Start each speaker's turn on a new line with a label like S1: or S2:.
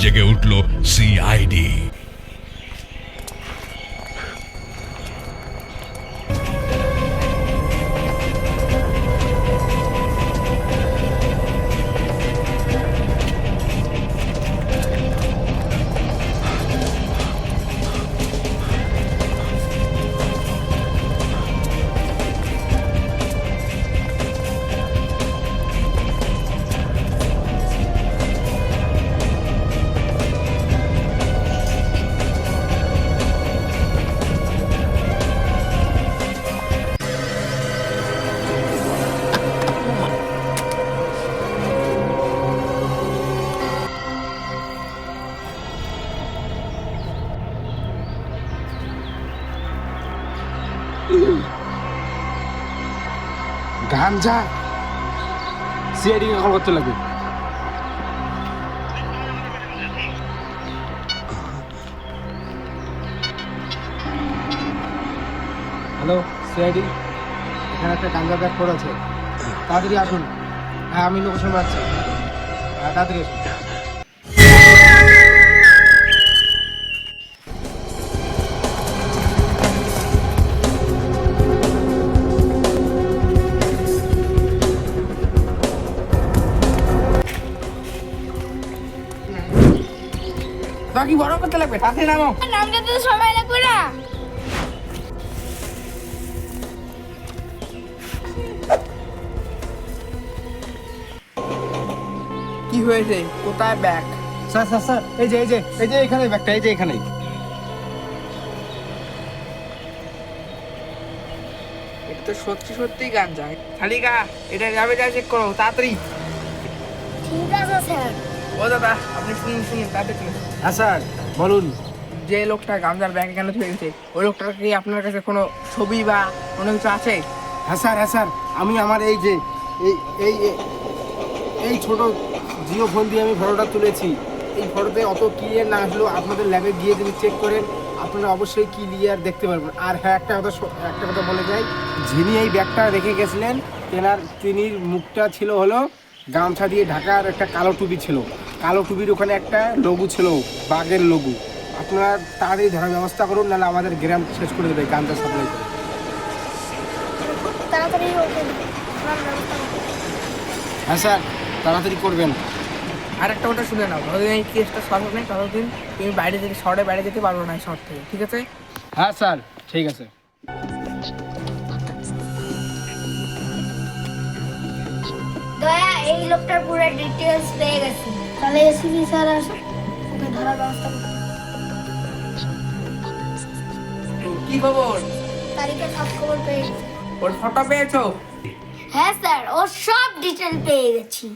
S1: জেগে উঠল সিআইডি।
S2: গাঞ্জা সিআইডি কে কল করতে লাগবে। হ্যালো সিআইডি, এখানে একটা গাঞ্জা ব্যাগ পড়ে আছে, তাড়াতাড়ি আসুন। হ্যাঁ আমি লোকেশন পাচ্ছি, হ্যাঁ তাড়াতাড়ি আসুন। কি বড় করতে লাগবে, তাড়াতাড়ি নামো।
S3: নামতে তো সময় লাগবে না।
S4: কি হয়েছে? কোথায় ব্যাগ?
S2: স্যার স্যার স্যার এই যে এখানে ব্যাগটা, এই যে এখানে।
S4: এটা তো সত্যি গাঞ্জা। শালিকা, এটা যাবে যা চেক করো তাড়াতাড়ি।
S3: ঠিক আছে স্যার।
S4: ও দাদা, আপনি শুনুন তাড়াতাড়ি।
S2: হ্যাঁ স্যার বলুন।
S4: যে লোকটা গাঞ্জার ব্যাগ এখানে ধরে গেছে, ওই লোকটার কি আপনার কাছে কোনো ছবি বা কোনো কিছু আছে?
S2: হ্যাঁ স্যার আমি আমার এই যে এই এই ছোট জিও ফোন দিয়ে আমি ফটোটা তুলেছি। এই ফটোতে অত ক্লিয়ার না আসলেও আপনাদের ল্যাবে গিয়ে যদি চেক করেন আপনারা অবশ্যই ক্লিয়ার দেখতে পারবেন। আর হ্যাঁ একটা কথা বলে যাই, যিনি এই ব্যাগটা রেখে গেছিলেন তিনির মুখটা ছিল হলো গামছা দিয়ে ঢাকার, একটা কালো টুপি ছিল, কালো টুপির ওখানে একটা লঘু ছিল, বাঘের লঘু। আপনারা তাড়াতাড়ি ধরার ব্যবস্থা করুন, নাহলে আমাদের গ্রাম শেষ করে দেবে গাঞ্জা সাপ্লাই করে।
S3: তাড়াতাড়ি ওকে ধরার ব্যবস্থা করুন।
S2: হ্যাঁ স্যার তাড়াতাড়ি করবেন।
S4: আর একটা কথা শুনে নাও, যতদিন এই কেসটা সলভ হবে ততদিন তুমি শহরে বাইরে যেতে পারবো না এই শহর থেকে, ঠিক আছে?
S2: হ্যাঁ স্যার ঠিক আছে।
S3: দয়া, এই লোকটার পুরো ডিটেইলস পেয়ে গেছি। তাহলে এসিপি স্যার আসুন, ওকে ধরার ব্যবস্থা করুন।
S4: কি খবর?
S3: তারিখে সব খবর পেয়ে গেছি।
S4: ওর ফটো পেয়েছো?
S3: হ্যাঁ স্যার, ও সব ডিটেইল পেয়ে গেছি।